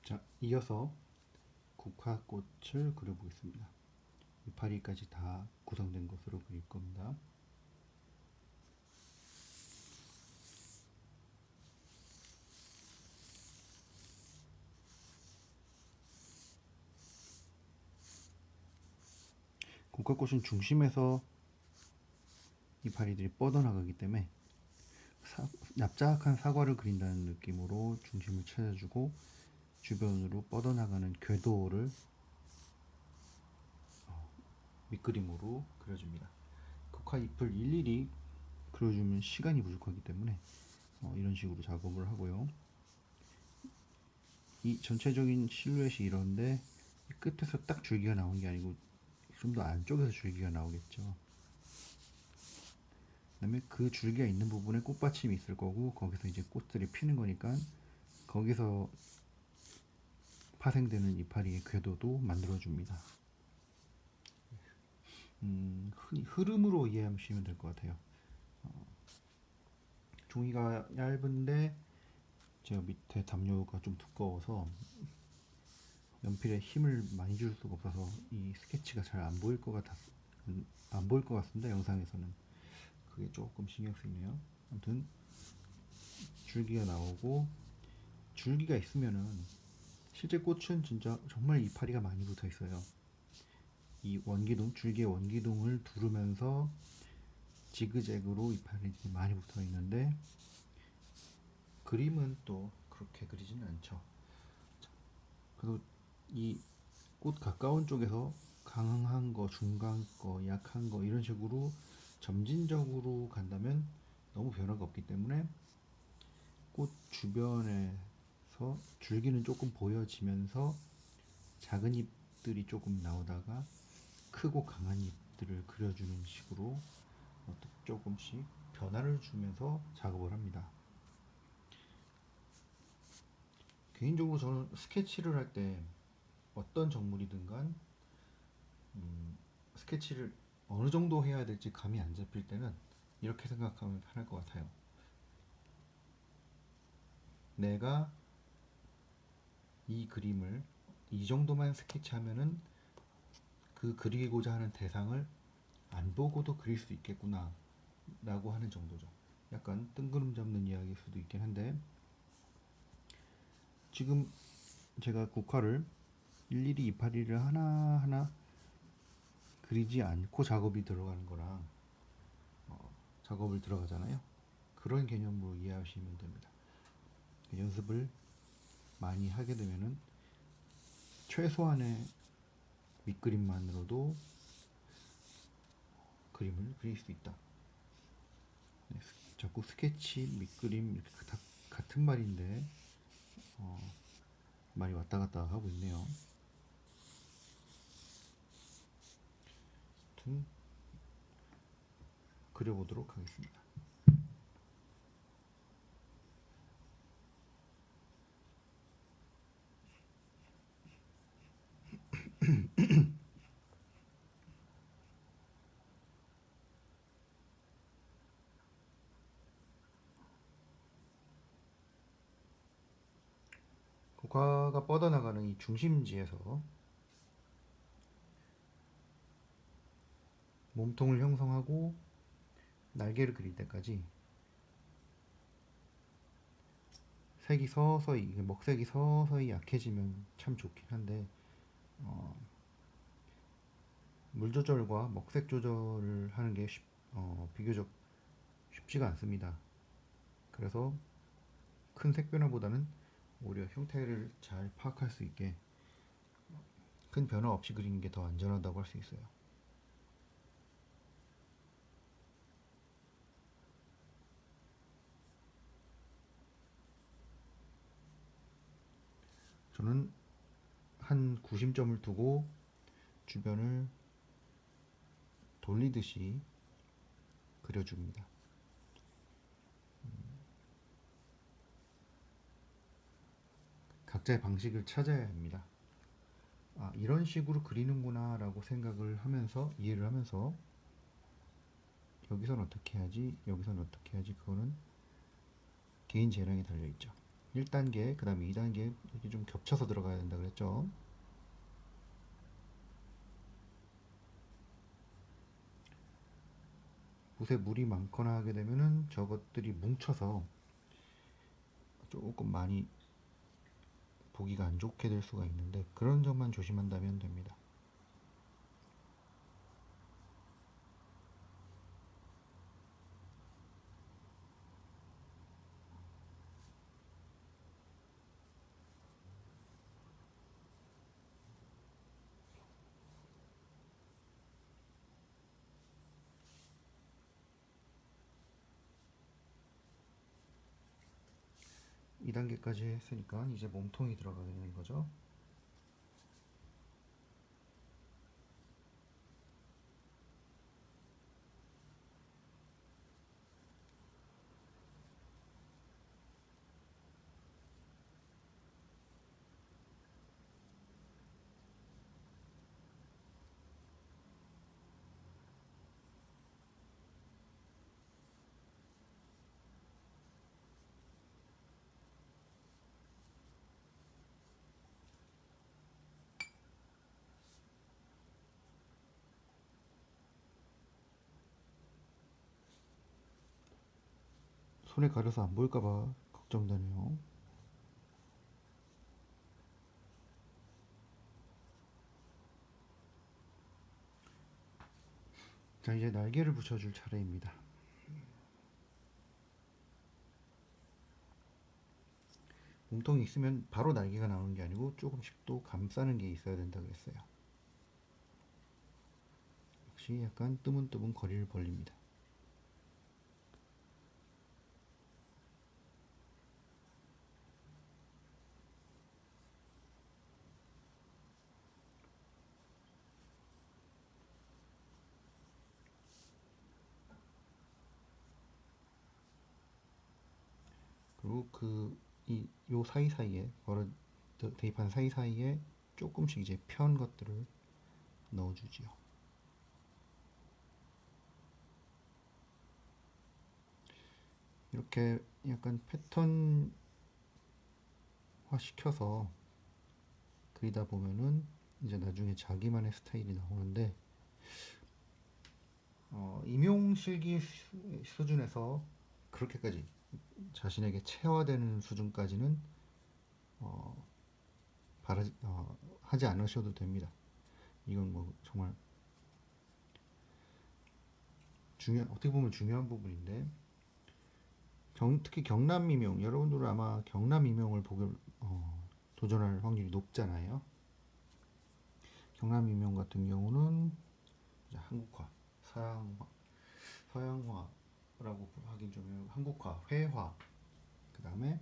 자, 이어서 국화꽃을 그려보겠습니다. 이파리까지 다 구성된 것으로 그릴 겁니다. 국화꽃은 중심에서 이파리들이 뻗어나가기 때문에 납작한 사과를 그린다는 느낌으로 중심을 찾아주고 주변으로 뻗어나가는 궤도를 밑그림으로 그려줍니다. 국화 잎을 일일이 그려주면 시간이 부족하기 때문에 이런 식으로 작업을 하고요. 이 전체적인 실루엣이 이런데 끝에서 딱 줄기가 나온 게 아니고 좀 더 안쪽에서 줄기가 나오겠죠. 그 다음에 그 줄기가 있는 부분에 꽃받침이 있을 거고 거기서 이제 꽃들이 피는 거니까 거기서 파생되는 이파리의 궤도도 만들어줍니다. 흐름으로 이해하시면 될 것 같아요. 종이가 얇은데 제가 밑에 담요가 좀 두꺼워서 연필에 힘을 많이 줄 수가 없어서 이 스케치가 잘 안 보일 것 같습니다. 영상에서는 그게 조금 신경 쓰이네요. 아무튼 줄기가 나오고 줄기가 있으면은 실제 꽃은 진짜 정말 이파리가 많이 붙어 있어요. 이 원기둥, 줄기의 원기둥을 두르면서 지그재그로 이파리들이 많이 붙어 있는데 그림은 또 그렇게 그리지는 않죠. 그래도 이 꽃 가까운 쪽에서 강한 거, 중간 거, 약한 거 이런 식으로 점진적으로 간다면 너무 변화가 없기 때문에 꽃 주변에서 줄기는 조금 보여지면서 작은 잎들이 조금 나오다가 크고 강한 잎들을 그려주는 식으로 조금씩 변화를 주면서 작업을 합니다. 개인적으로 저는 스케치를 할 때 어떤 정물이든 간 스케치를 어느 정도 해야 될지 감이 안 잡힐 때는 이렇게 생각하면 편할 것 같아요. 내가 이 그림을 이 정도만 스케치하면은 그 그리고자 하는 대상을 안 보고도 그릴 수 있겠구나 라고 하는 정도죠. 약간 뜬구름 잡는 이야기일 수도 있긴 한데 지금 제가 국화를 일일이 이파리를 하나하나 그리지 않고 작업이 들어가는 거랑 작업을 들어가잖아요. 그런 개념으로 이해하시면 됩니다. 연습을 많이 하게 되면은 최소한의 밑그림만으로도 그림을 그릴 수 있다. 네, 자꾸 스케치, 밑그림 이렇게 같은 말인데 말이 왔다 갔다 하고 있네요. 아무튼 그려보도록 하겠습니다. 국화가 뻗어나가는 이 중심지에서 몸통을 형성하고 날개를 그릴 때까지 색이 서서히 먹색이 서서히 약해지면 참 좋긴 한데 물 조절과 먹색 조절을 하는 게 비교적 쉽지가 않습니다. 그래서 큰 색 변화보다는 오히려 형태를 잘 파악할 수 있게 큰 변화 없이 그리는 게 더 안전하다고 할 수 있어요. 저는 한 구심점을 두고 주변을 돌리듯이 그려줍니다. 각자의 방식을 찾아야 합니다. 아, 이런 식으로 그리는구나 라고 생각을 하면서 이해를 하면서 여기선 어떻게 하지, 여기선 어떻게 하지, 그거는 개인 재량에 달려있죠. 1단계, 그 다음에 2단계 이렇게 좀 겹쳐서 들어가야 된다 그랬죠. 붓에 물이 많거나 하게 되면은 저것들이 뭉쳐서 조금 많이 보기가 안 좋게 될 수가 있는데, 그런 점만 조심한다면 됩니다. 이 단계까지 했으니까 이제 몸통이 들어가게 되는 거죠. 손에 가려서 안 보일까봐 걱정되네요. 자, 이제 날개를 붙여줄 차례입니다. 몸통이 있으면 바로 날개가 나오는 게 아니고 조금씩 또 감싸는 게 있어야 된다 그랬어요. 역시 약간 뜨문뜨문 거리를 벌립니다. 그리고 요 사이사이에 대입한 사이사이에 조금씩 이제 편 것들을 넣어주지요. 이렇게 약간 패턴화 시켜서 그리다 보면은 이제 나중에 자기만의 스타일이 나오는데, 임용실기 수준에서 그렇게까지 자신에게 체화되는 수준까지는 하지 않으셔도 됩니다. 이건 뭐 정말 어떻게 보면 중요한 부분인데, 특히 경남 미명, 여러분들은 아마 경남 미명을 도전할 확률이 높잖아요. 경남 미명 같은 경우는 이제 한국화, 서양화라고 하긴 좀 한국화, 회화, 그 다음에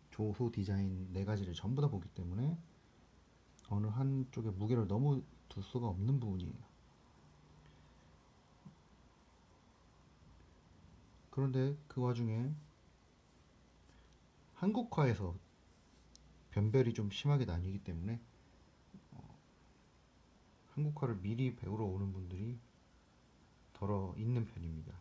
조소 디자인 네 가지를 전부 다 보기 때문에 어느 한쪽에 무게를 너무 둘 수가 없는 부분이에요. 그런데 그 와중에 한국화에서 변별이 좀 심하게 나뉘기 때문에 한국화를 미리 배우러 오는 분들이 덜어 있는 편입니다.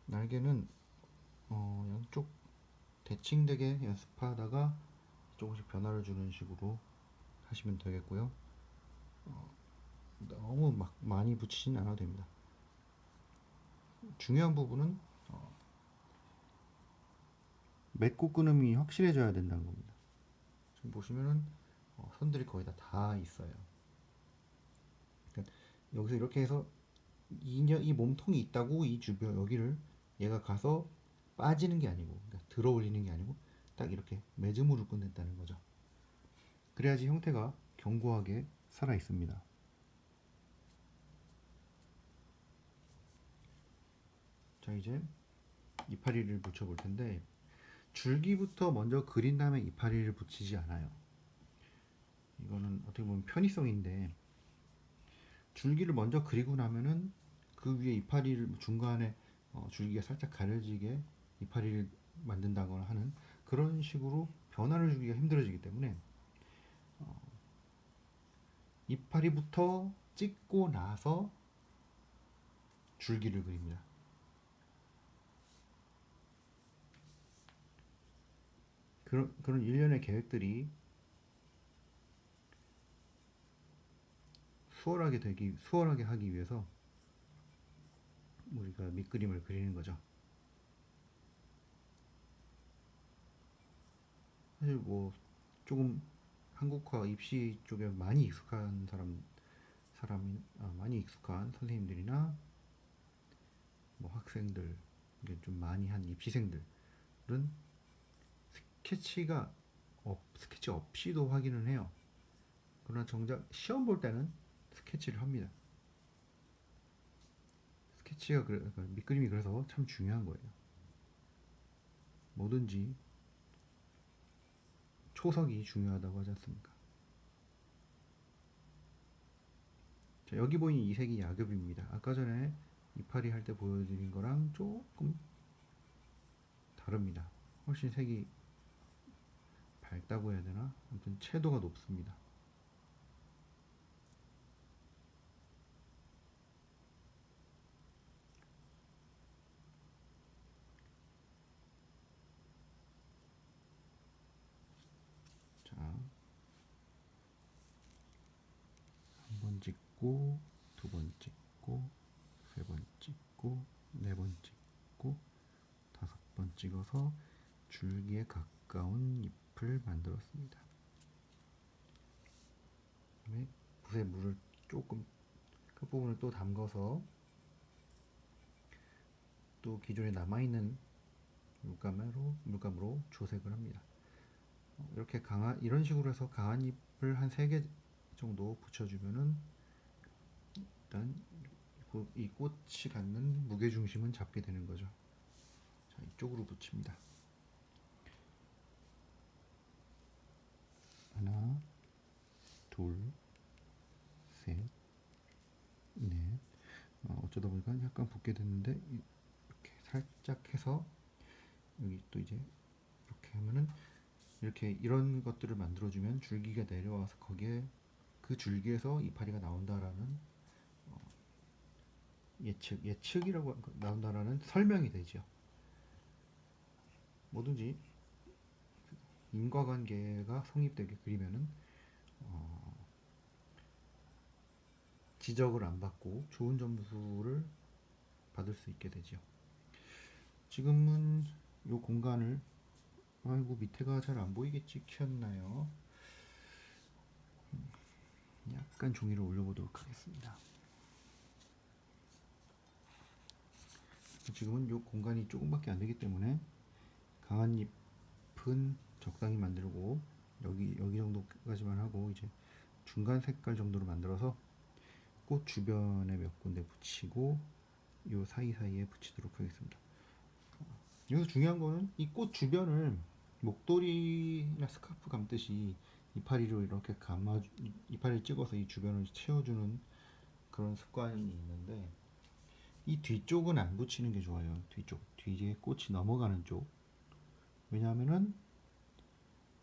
날개는 양쪽 대칭되게 연습하다가 조금씩 변화를 주는 식으로 하시면 되겠고요. 너무 막 많이 붙이진 않아도 됩니다. 중요한 부분은 맺고 끊음이 확실해져야 된다는 겁니다. 지금 보시면은 선들이 거의 다 있어요. 그러니까 여기서 이렇게 해서 이 몸통이 있다고 이 주변 여기를 얘가 가서 빠지는 게 아니고, 그러니까 들어 올리는 게 아니고 딱 이렇게 매듭으로 끝냈다는 거죠. 그래야지 형태가 견고하게 살아 있습니다. 자, 이제 이파리를 붙여 볼 텐데 줄기부터 먼저 그린 다음에 이파리를 붙이지 않아요. 이거는 어떻게 보면 편의성인데 줄기를 먼저 그리고 나면은 그 위에 이파리를 중간에 줄기가 살짝 가려지게 이파리를 만든다거나 하는 그런 식으로 변화를 주기가 힘들어지기 때문에 이파리부터 찍고 나서 줄기를 그립니다. 그런 일련의 계획들이 수월하게 하기 위해서 우리가 밑그림을 그리는 거죠. 사실 뭐 조금 한국화 입시 쪽에 많이 익숙한 많이 익숙한 선생님들이나 뭐 학생들, 이게 좀 많이 한 입시생들은 스케치가 스케치 없이도 확인을 해요. 그러나 정작 시험 볼 때는 스케치를 합니다. 스케치가 그러니까 밑그림이 그래서 참 중요한 거예요. 뭐든지 초석이 중요하다고 하지 않습니까? 자, 여기 보이는 이 색이 야급입니다. 아까 전에 이파리 할 때 보여드린 거랑 조금 다릅니다. 훨씬 색이 밝다고 해야 되나? 아무튼 채도가 높습니다. 자, 한 번 찍고, 두 번 찍고, 세 번 찍고, 네 번 찍고, 다섯 번 찍어서 줄기에 가까운 잎을 만들었습니다. 그다음에 붓에 물을 조금 끝부분을 또 담가서 또 기존에 남아있는 물감으로 조색을 합니다. 이렇게 이런 식으로 해서 강한 잎을 한 3개 정도 붙여주면은 일단 이 꽃이 갖는 무게중심은 잡게 되는 거죠. 자, 이쪽으로 붙입니다. 하나, 둘, 셋, 넷. 어쩌다 보니까 약간 붙게 됐는데 이렇게 살짝 해서 여기 또 이제 이렇게 하면은 이렇게 이런 것들을 만들어주면 줄기가 내려와서 거기에 그 줄기에서 이파리가 나온다라는 예측이라고 나온다라는 설명이 되죠. 뭐든지 인과관계가 성립되게 그리면은 지적을 안 받고 좋은 점수를 받을 수 있게 되죠. 지금은 이 공간을 아이고 밑에가 잘 안 보이겠지 켰나요? 약간 종이를 올려보도록 하겠습니다. 지금은 이 공간이 조금밖에 안 되기 때문에 강한 잎은 적당히 만들고 여기 정도까지만 하고 이제 중간 색깔 정도로 만들어서 꽃 주변에 몇 군데 붙이고 요 사이사이에 붙이도록 하겠습니다. 여기서 중요한 거는 이 꽃 주변을 목도리나 스카프 감듯이 이파리로 이렇게 이파리를 찍어서 이 주변을 채워주는 그런 습관이 있는데 이 뒤쪽은 안 붙이는 게 좋아요. 뒤에 꽃이 넘어가는 쪽. 왜냐하면은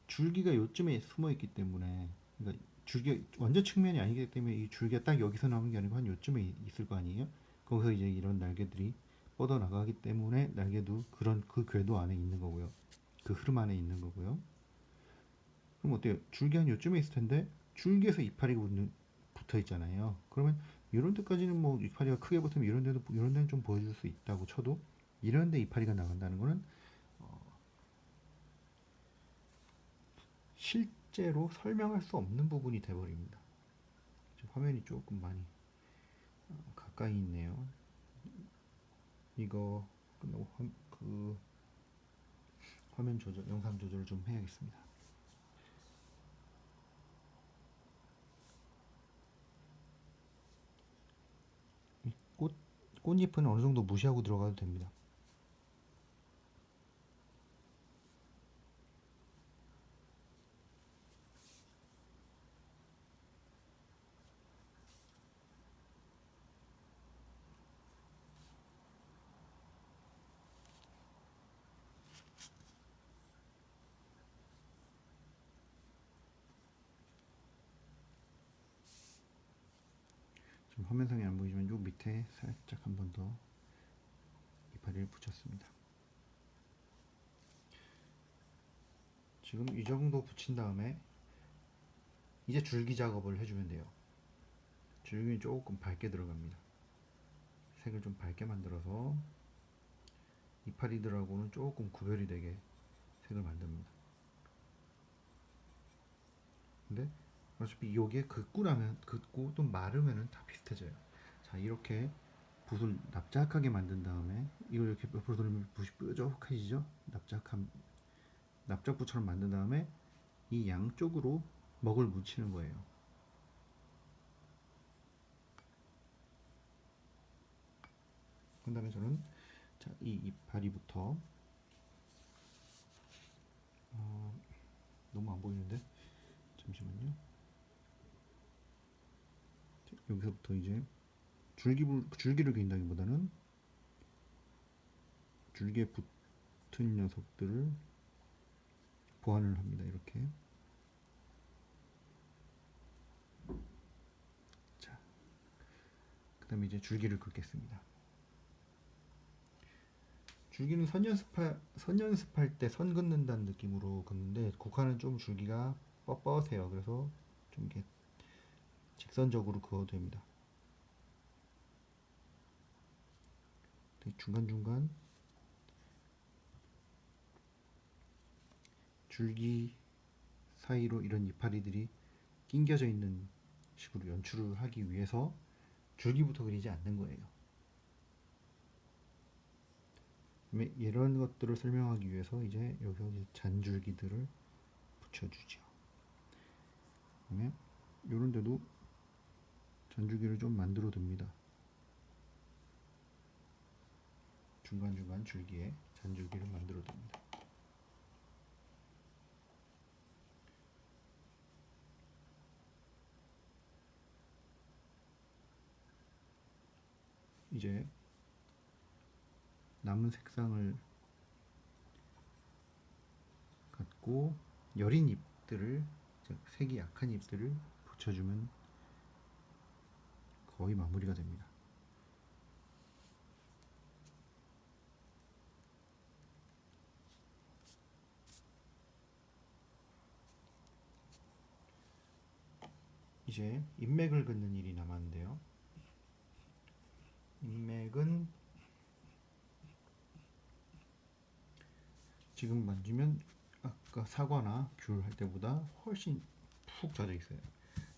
줄기가 요쯤에 숨어 있기 때문에, 그러니까 줄기가 완전 측면이 아니기 때문에 이 줄기가 딱 여기서 나오는 게 아니고 한 요쯤에 있을 거 아니에요. 거기서 이제 이런 날개들이 뻗어 나가기 때문에 날개도 그 궤도 안에 있는 거고요. 그 흐름 안에 있는 거고요. 그럼 어때요? 줄기 한 요쯤에 있을 텐데 줄기에서 이파리가 붙어 있잖아요. 그러면 이런 데까지는 뭐 이파리가 크게 붙으면 이런 데는 좀 보여줄 수 있다고 쳐도 이런 데 이파리가 나간다는 거는 실제로 설명할 수 없는 부분이 돼버립니다. 화면이 조금 많이 가까이 있네요. 이거 끝나고 화면 영상 조절을 좀 해야겠습니다. 꽃잎은 어느 정도 무시하고 들어가도 됩니다. 화면상에 안 보이지만 요 밑에 살짝 한 번 더 이파리를 붙였습니다. 지금 이 정도 붙인 다음에 이제 줄기 작업을 해주면 돼요. 줄기는 조금 밝게 들어갑니다. 색을 좀 밝게 만들어서 이파리들하고는 조금 구별이 되게 색을 만듭니다. 근데 어차피 요게 긋고 또 마르면은 다 비슷해져요. 자, 이렇게 붓을 납작하게 만든 다음에 이걸 이렇게 옆으로 돌리면 붓이 뾰족해지죠. 납작붓처럼 만든 다음에 이 양쪽으로 먹을 묻히는 거예요. 그 다음에 저는 자, 이 이파리부터 너무 안 보이는데 잠시만요. 여기서부터 이제 줄기를 그린다기보다는 줄기에 붙은 녀석들을 보완을 합니다. 이렇게. 자, 그 다음에 이제 줄기를 긋겠습니다. 줄기는 선 연습할 때 선 긋는다는 느낌으로 긋는데 국화는 좀 줄기가 뻣뻣해요. 그래서 좀 이렇게 직선적으로 그어도 됩니다. 중간중간 줄기 사이로 이런 이파리들이 낑겨져 있는 식으로 연출을 하기 위해서 줄기부터 그리지 않는 거예요. 이런 것들을 설명하기 위해서 이제 여기서 이제 잔줄기들을 붙여주죠. 그다음에 이런 데도 잔줄기를 좀 만들어 둡니다. 중간중간 줄기에 잔줄기를 만들어 둡니다. 이제 남은 색상을 갖고 여린 잎들을, 색이 약한 잎들을 붙여주면 거의 마무리가 됩니다. 이제 잎맥을 긋는 일이 남았는데요. 잎맥은 지금 만지면 아까 사과나 귤 할 때보다 훨씬 푹 젖어 있어요.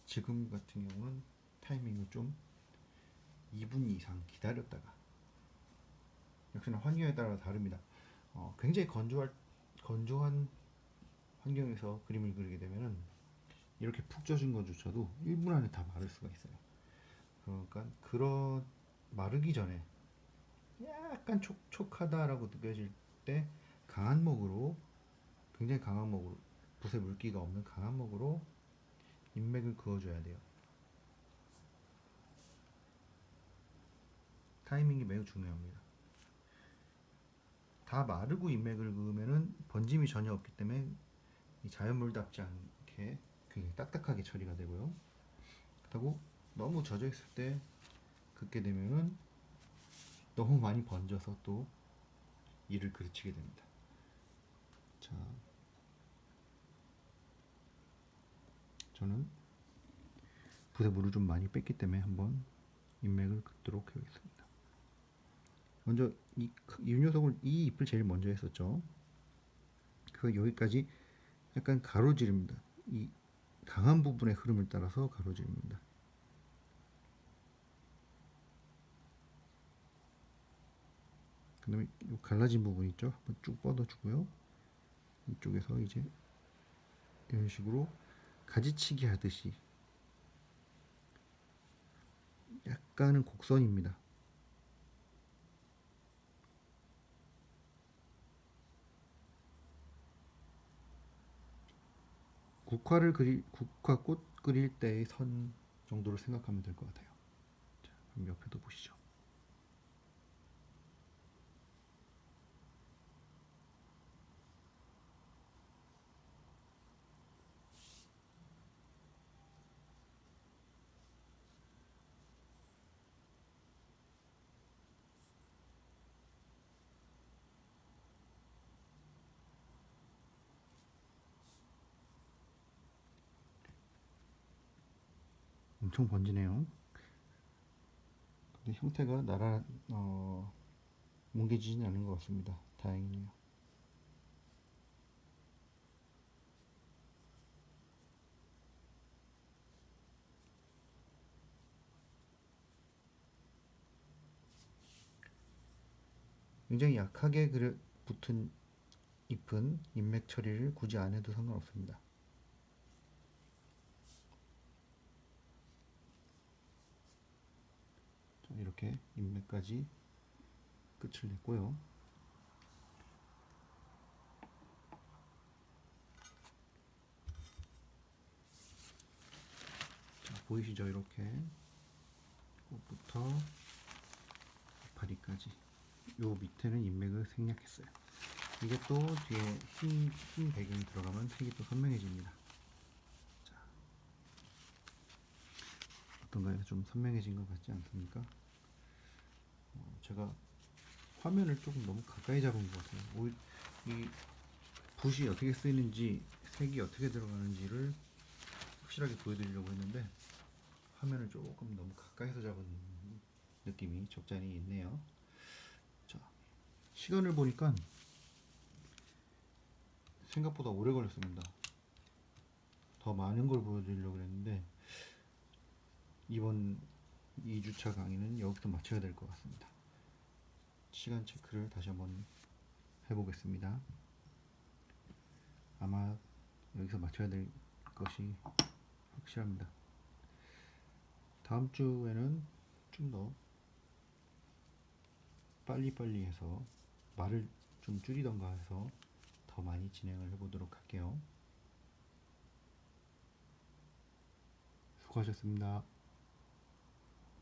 지금 같은 경우는 타이밍을 좀 2분 이상 기다렸다가, 역시나 환경에 따라 다릅니다. 굉장히 건조한 환경에서 그림을 그리게 되면은 이렇게 푹 젖은 것조차도 1분 안에 다 마를 수가 있어요. 그러니까 그런 마르기 전에 약간 촉촉하다라고 느껴질 때 강한 목으로, 굉장히 강한 목으로, 붓에 물기가 없는 강한 목으로 인맥을 그어줘야 돼요. 타이밍이 매우 중요합니다. 다 마르고 인맥을 그으면은 번짐이 전혀 없기 때문에 자연물답지 않게 굉장히 딱딱하게 처리가 되고요. 그렇다고 너무 젖어 있을 때 긋게 되면은 너무 많이 번져서 또 일을 그르치게 됩니다. 자, 저는 붓에 물을 좀 많이 뺐기 때문에 한번 인맥을 긋도록 하겠습니다. 먼저 이 녀석을, 이 잎을 제일 먼저 했었죠. 그 여기까지 약간 가로지릅니다. 이 강한 부분의 흐름을 따라서 가로지릅니다. 그 다음에 이 갈라진 부분 있죠? 한번 쭉 뻗어주고요. 이쪽에서 이제 이런 식으로 가지치기 하듯이 약간은 곡선입니다. 국화꽃 그릴 때의 선 정도로 생각하면 될 것 같아요. 자, 그럼 옆에도 보시죠. 엄청 번지네요. 근데 형태가 뭉개지진 않은 것 같습니다. 다행이네요. 굉장히 약하게 붙은 잎은 인맥 처리를 굳이 안 해도 상관없습니다. 자, 이렇게 인맥까지 끝을 냈고요. 자, 보이시죠? 이렇게 꽃부터 이파리까지. 요 밑에는 인맥을 생략했어요. 이게 또 뒤에 흰 배경이 들어가면 색이 또 선명해집니다. 자, 어떤가요? 좀 선명해진 것 같지 않습니까? 제가 화면을 조금 너무 가까이 잡은 것 같아요. 이 붓이 어떻게 쓰이는지, 색이 어떻게 들어가는지를 확실하게 보여드리려고 했는데 화면을 조금 너무 가까이서 잡은 느낌이 적잖이 있네요. 자, 시간을 보니까 생각보다 오래 걸렸습니다. 더 많은 걸 보여드리려고 했는데 이번 2주차 강의는 여기서 마쳐야 될 것 같습니다. 시간 체크를 다시 한번 해보겠습니다. 아마 여기서 마쳐야 될 것이 확실합니다. 다음 주에는 좀 더 빨리빨리 해서 말을 좀 줄이던가 해서 더 많이 진행을 해보도록 할게요. 수고하셨습니다.